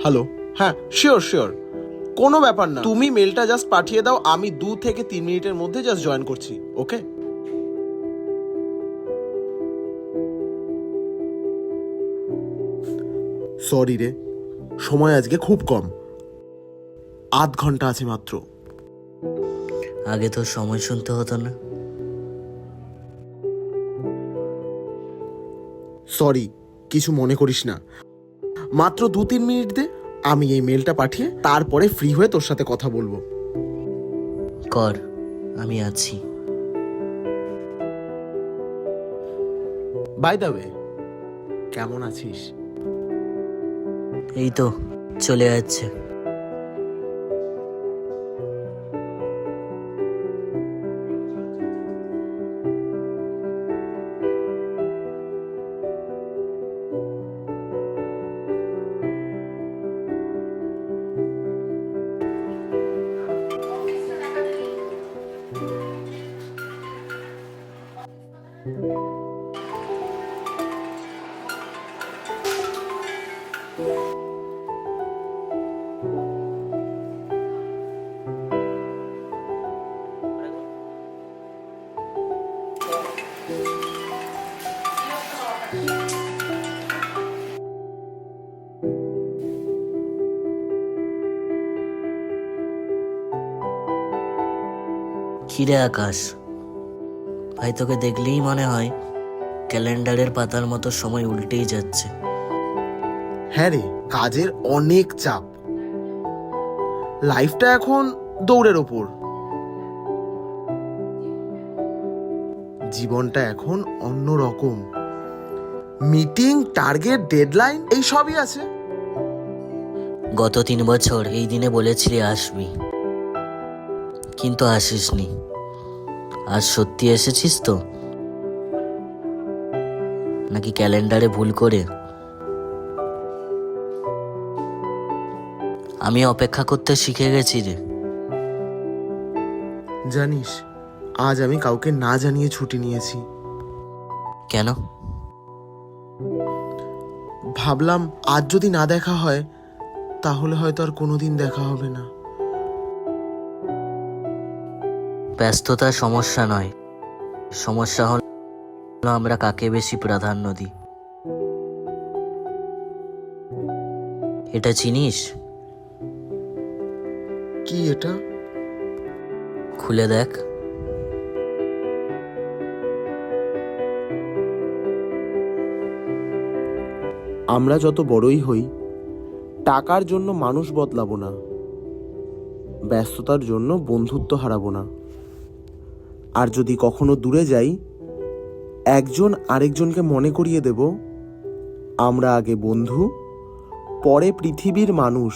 Hello, হ্যাঁ, sure sure, কোনো ব্যাপার না। তুমি মেলটা জাস্ট পাঠিয়ে দাও, আমি 2 থেকে 3 মিনিটের মধ্যে জাস্ট জয়েন করছি। ওকে, সরি রে, সময় আজকে খুব কম, আধ ঘন্টা আছে মাত্র। আগে তো সময় শুনতে হতো না। সরি, কিছু মনে করিস না, মাত্র 2-3 মিনিট দে, আমি এই মেলটা পাঠিয়ে তারপরে ফ্রি হয়ে তোর সাথে কথা বলবো। কর, আমি আছি। বাই দ্য ওয়ে, কেমন আছিস? এই তো চলে যাচ্ছে। কিরে আকাশ, ভাই তোকে দেখলেই মনে হয় ক্যালেন্ডারের পাতার মতো সময় উল্টেই যাচ্ছে। হ্যাঁ রে, কাজের অনেক চাপ, লাইফটা এখন দৌড়ের ওপর, জীবনটা এখন অন্য রকম, মিটিং, টার্গেট, ডেডলাইন এই সবই আছে। গত 3 বছর এই দিনে বলেছিলি আসবি, কিন্তু আসিসনি। আজ সত্যি এসেছিস তো, নাকি ক্যালেন্ডারে ভুল করে? আমি অপেক্ষা করতে শিখে গেছি রে। জানিস, আজ আমি কাউকে না জানিয়ে ছুটি নিয়েছি। কেন? ভাবলাম আজ যদি না দেখা হয় তাহলে হয়তো আর কোনোদিন দেখা হবে না। ব্যস্ততা সমস্যা নয়, সমস্যা হলো আমরা কাকে বেশি প্রাধান্য দিই। এটা চিনিস? কি এটা? খুলে দেখ। আমরা যত বড়ই হই, টাকার জন্য মানুষ বদলাবো না, ব্যস্ততার জন্য বন্ধুত্ব হারাবো না। আর যদি কখনো দূরে যাই, একজন আরেকজনকে মনে করিয়ে দেব আমরা আগে বন্ধু, পরে পৃথিবীর মানুষ।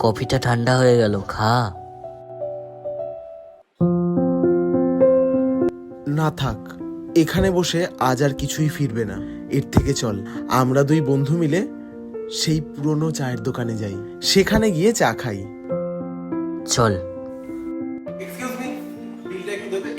কফিটা ঠান্ডা হয়ে গেল, খা। না থাক, এখানে বসে আজ আর কিছুই ফিরবে না। এর থেকে চল আমরা দুই বন্ধু মিলে সেই পুরনো চায়ের দোকানে যাই, সেখানে গিয়ে চা খাই। চল। এক্সকিউজ মি, বিলটা একটু দেবে?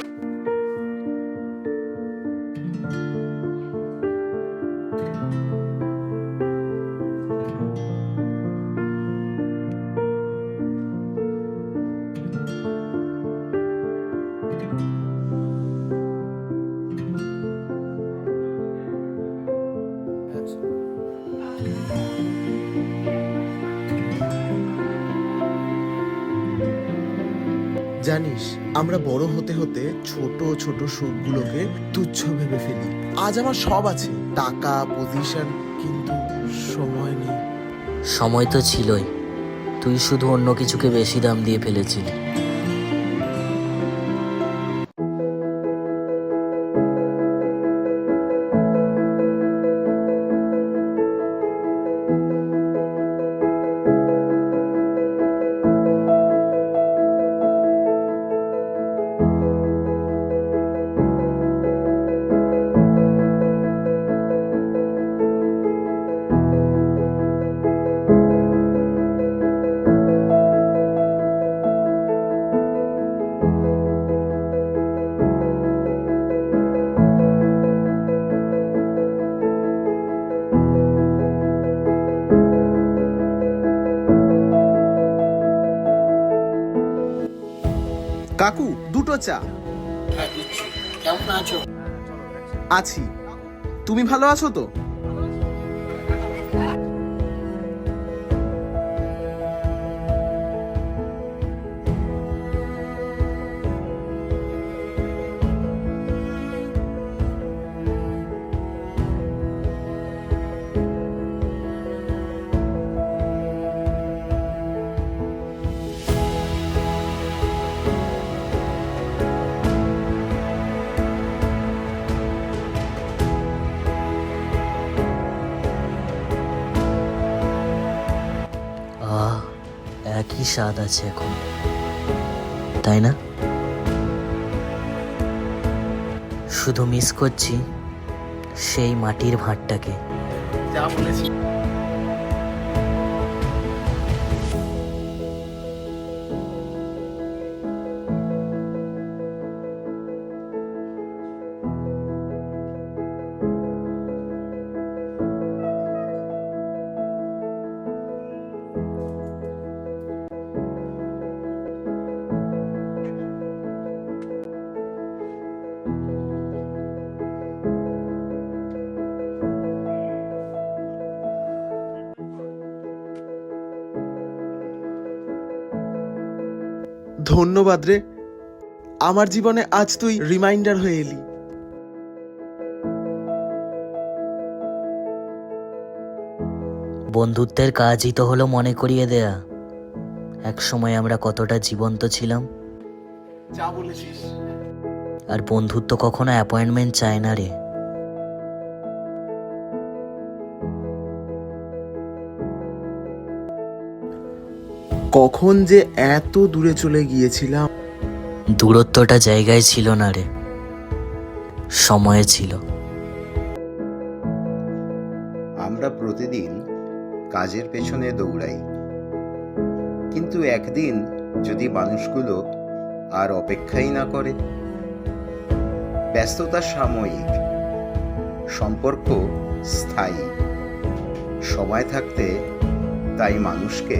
জানিস, আমরা বড় হতে হতে ছোট ছোট সুখগুলোকে তুচ্ছ ভেবে ফেলি। আজ আমার সব আছে, টাকা, পজিশন, কিন্তু সময় নেই। সময় তো ছিলই, তুই শুধু অন্য কিছুকে বেশি দাম দিয়ে ফেলেছিলি। কাকু, দুটো চা। হ্যাঁ দিচ্ছি। কেমন আছো? আছি। তুমি ভালো আছো তো? আহ, একই স্বাদ আছে এখন, তাই না? শুধু মিস করছি সেই মাটির ভাঁড়টাকে। যা বলেছি। ধন্যবাদ রে, আমার জীবনে আজ তুই রিমাইন্ডার হয়ে এলি। বন্ধুত্বের কাজই তো হলো মনে করিয়ে দেয়া এক সময় আমরা কতটা জীবন্ত ছিলাম। যা বলেছিস। আর বন্ধুত্ব কখনো অ্যাপয়েন্টমেন্ট চায় না রে। কখন যে এত দূরে চলে গিয়েছিলাম। দূরত্বটা জায়গায় ছিল না রে, সময়ে ছিল। আমরা প্রতিদিন কাজের পেছনে দৌড়াই, কিন্তু একদিন যদি মানুষগুলো আর অপেক্ষাই না করে। ব্যস্ততা সাময়িক, সম্পর্ক স্থায়ী। সময় থাকতে তাই মানুষকে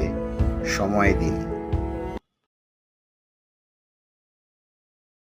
সময় দিন।